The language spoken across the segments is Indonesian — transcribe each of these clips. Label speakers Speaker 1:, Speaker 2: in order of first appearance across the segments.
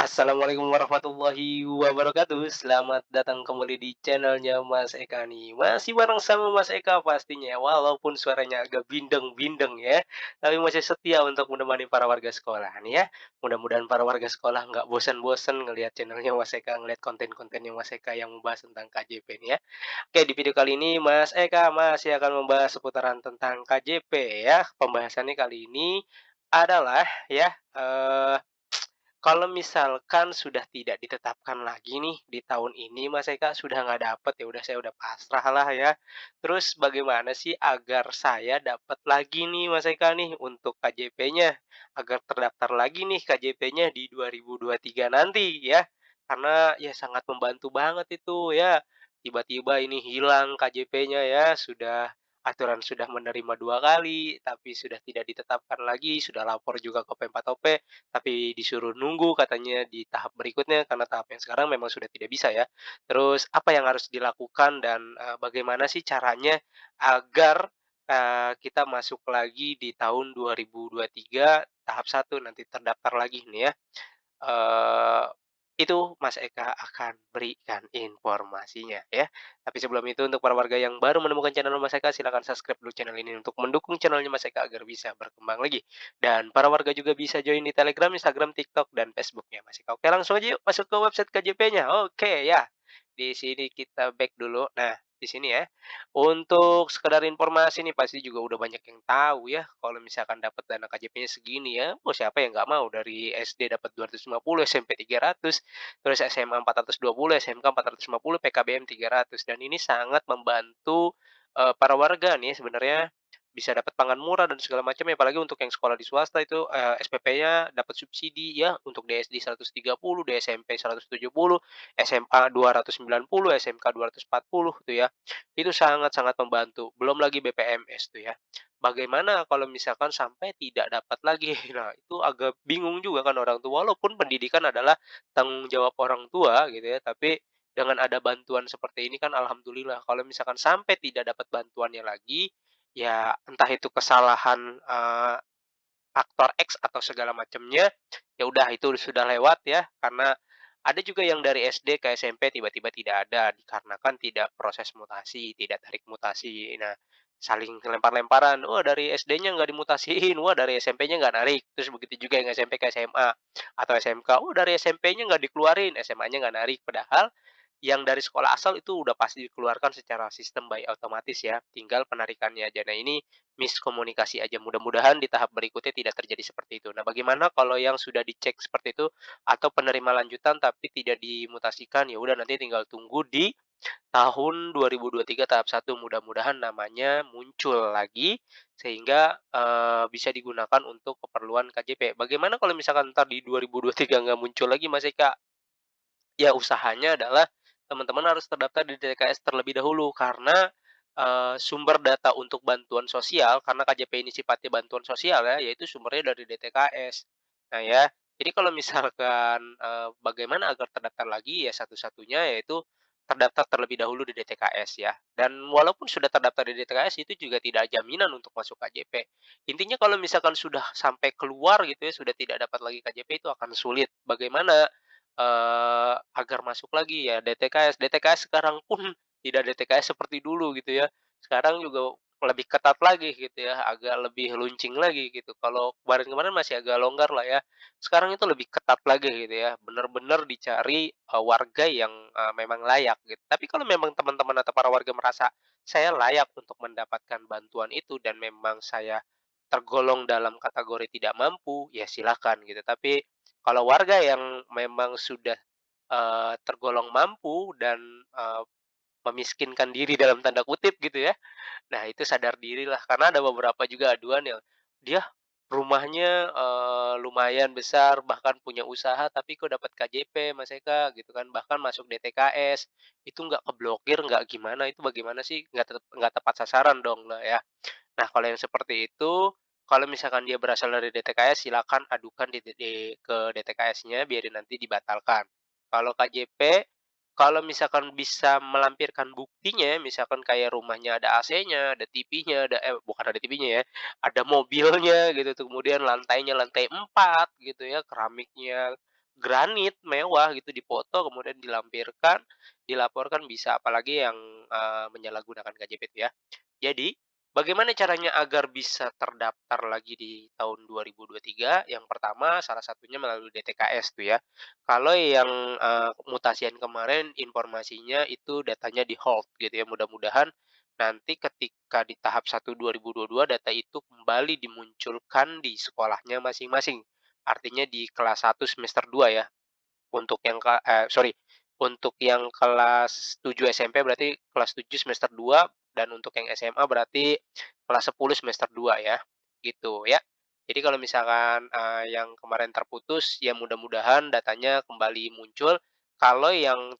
Speaker 1: Assalamualaikum warahmatullahi wabarakatuh. Selamat datang kembali di channelnya Mas Eka nih. Masih bareng sama Mas Eka pastinya ya, walaupun suaranya agak bindeng-bindeng ya, tapi masih setia untuk menemani para warga sekolah nih ya. Mudah-mudahan para warga sekolah nggak bosan-bosan ngelihat channelnya Mas Eka, ngelihat konten-kontennya Mas Eka yang membahas tentang KJP nih ya. Oke, di video kali ini Mas Eka masih akan membahas seputaran tentang KJP ya. Pembahasannya kali ini adalah ya, kalau misalkan sudah tidak ditetapkan lagi nih di tahun ini Mas Eka, sudah nggak dapet, ya udah saya udah pasrah lah ya. Terus bagaimana sih agar saya dapat lagi nih Mas Eka nih untuk KJP-nya, agar terdaftar lagi nih KJP-nya di 2023 nanti ya. Karena ya sangat membantu banget itu ya. Tiba-tiba ini hilang KJP-nya ya, aturan sudah menerima 2 kali, tapi sudah tidak ditetapkan lagi, sudah lapor juga ke Pempat OP, tapi disuruh nunggu katanya di tahap berikutnya karena tahap yang sekarang memang sudah tidak bisa ya. Terus apa yang harus dilakukan dan, bagaimana sih caranya agar, kita masuk lagi di tahun 2023 tahap satu nanti terdaftar lagi nih ya. Eee, itu Mas Eka akan berikan informasinya ya. Tapi sebelum itu untuk para warga yang baru menemukan channel Mas Eka, silakan subscribe dulu channel ini untuk mendukung channelnya Mas Eka agar bisa berkembang lagi. Dan para warga juga bisa join di Telegram, Instagram, TikTok, dan Facebook-nya Mas Eka. Oke, langsung aja yuk masuk ke website KJP-nya. Oke ya, di sini kita back dulu. Nah, di sini ya, untuk sekedar informasi nih pasti juga udah banyak yang tahu ya, kalau misalkan dapat dana KJP-nya segini ya, oh siapa yang nggak mau dari SD dapat 250, SMP 300, terus SMA 420, SMK 450, PKBM 300 dan ini sangat membantu, para warga nih sebenarnya bisa dapat pangan murah dan segala macam ya, apalagi untuk yang sekolah di swasta itu, SPP-nya dapat subsidi ya, untuk di SD 130, di SMP 170, SMA 290, SMK 240 tuh ya. Itu sangat-sangat membantu, belum lagi BPMS tuh ya. Bagaimana kalau misalkan sampai tidak dapat lagi? Nah, itu agak bingung juga kan orang tua, walaupun pendidikan adalah tanggung jawab orang tua gitu ya, tapi dengan ada bantuan seperti ini kan alhamdulillah. Kalau misalkan sampai tidak dapat bantuannya lagi, ya entah itu kesalahan, faktor X atau segala macamnya, ya udah itu sudah lewat ya, karena ada juga yang dari SD ke SMP tiba-tiba tidak ada, dikarenakan tidak proses mutasi, tidak tarik mutasi. Nah, saling lempar-lemparan, "Wah dari SD-nya nggak dimutasiin, wah dari SMP-nya nggak narik." Terus begitu juga yang SMP ke SMA atau SMK, "Oh dari SMP-nya nggak dikeluarin, SMA-nya nggak narik." Padahal yang dari sekolah asal itu udah pasti dikeluarkan secara sistem by otomatis ya, tinggal penarikannya aja. Nah ini miskomunikasi aja, mudah-mudahan di tahap berikutnya tidak terjadi seperti itu. Nah bagaimana kalau yang sudah dicek seperti itu atau penerima lanjutan tapi tidak dimutasikan, ya udah nanti tinggal tunggu di tahun 2023 tahap satu mudah-mudahan namanya muncul lagi sehingga, bisa digunakan untuk keperluan KJP. Bagaimana kalau misalkan entar di 2023 nggak muncul lagi Mas Eka? Ya usahanya adalah teman-teman harus terdaftar di DTKS terlebih dahulu karena, sumber data untuk bantuan sosial karena KJP ini sifatnya bantuan sosial ya, yaitu sumbernya dari DTKS. Nah ya, jadi kalau misalkan, bagaimana agar terdaftar lagi, ya satu-satunya yaitu terdaftar terlebih dahulu di DTKS ya. Dan walaupun sudah terdaftar di DTKS itu juga tidak jaminan untuk masuk KJP. Intinya kalau misalkan sudah sampai keluar gitu ya, sudah tidak dapat lagi KJP itu akan sulit. Bagaimana agar masuk lagi ya DTKS. DTKS sekarang pun tidak DTKS seperti dulu gitu ya. Sekarang juga lebih ketat lagi gitu ya, agak lebih luncing lagi gitu. Kalau kemarin-kemarin masih agak longgar lah ya. Sekarang itu lebih ketat lagi gitu ya, benar-benar dicari, warga yang, memang layak gitu. Tapi kalau memang teman-teman atau para warga merasa, saya layak untuk mendapatkan bantuan itu dan memang saya tergolong dalam kategori tidak mampu, ya silakan gitu. Tapi kalau warga yang memang sudah, tergolong mampu dan, memiskinkan diri dalam tanda kutip gitu ya, nah itu sadar dirilah. Karena ada beberapa juga aduan yang dia rumahnya, lumayan besar, bahkan punya usaha, tapi kok dapat KJP Mas Eka gitu kan, bahkan masuk DTKS, itu nggak keblokir, nggak gimana, itu bagaimana sih? Nggak tepat sasaran dong. Nah ya, nah, kalau yang seperti itu, kalau misalkan dia berasal dari DTKS, silakan adukan ke DTKS-nya biar nanti dibatalkan. Kalau KJP, kalau misalkan bisa melampirkan buktinya, misalkan kayak rumahnya ada AC-nya, ada TV-nya, bukan ada TV-nya ya, ada mobilnya gitu tuh, kemudian lantainya lantai 4 gitu ya, keramiknya granit mewah gitu, dipoto kemudian dilaporkan bisa, apalagi yang, menyalahgunakan KJP itu ya. Jadi, bagaimana caranya agar bisa terdaftar lagi di tahun 2023? Yang pertama, salah satunya melalui DTKS tuh ya. Kalau yang, mutasi yang kemarin informasinya itu datanya di-hold gitu ya, mudah-mudahan nanti ketika di tahap 1 2022 data itu kembali dimunculkan di sekolahnya masing-masing. Artinya di kelas 1 semester 2 ya. Untuk yang kelas 7 SMP berarti kelas 7 semester 2 dan untuk yang SMA berarti kelas 10 semester 2 ya, gitu ya. Jadi kalau misalkan, yang kemarin terputus, ya mudah-mudahan datanya kembali muncul. Kalau yang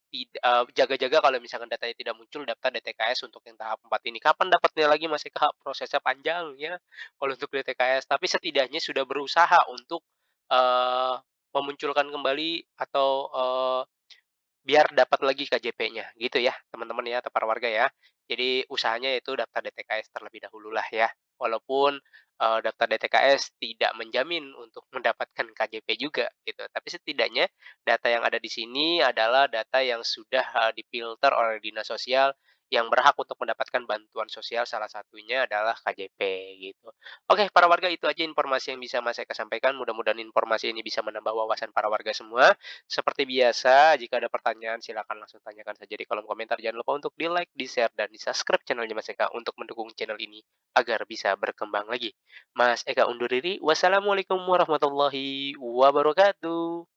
Speaker 1: jaga-jaga kalau misalkan datanya tidak muncul, daftar DTKS untuk yang tahap 4 ini. Kapan dapatnya lagi Mas Eka? Prosesnya panjang ya kalau untuk DTKS, tapi setidaknya sudah berusaha untuk, eee, memunculkan kembali atau, biar dapat lagi KJP-nya, gitu ya, teman-teman ya, atau para warga ya. Jadi usahanya itu daftar DTKS terlebih dahulu lah ya. Walaupun, daftar DTKS tidak menjamin untuk mendapatkan KJP juga gitu, tapi setidaknya data yang ada di sini adalah data yang sudah, difilter oleh dinas sosial yang berhak untuk mendapatkan bantuan sosial, salah satunya adalah KJP gitu. Oke, para warga itu aja informasi yang bisa Mas Eka sampaikan, mudah-mudahan informasi ini bisa menambah wawasan para warga semua. Seperti biasa, jika ada pertanyaan silakan langsung tanyakan saja di kolom komentar. Jangan lupa untuk di-like, di-share, dan di-subscribe channelnya Mas Eka untuk mendukung channel ini agar bisa berkembang lagi. Mas Eka undur diri. Wassalamualaikum warahmatullahi wabarakatuh.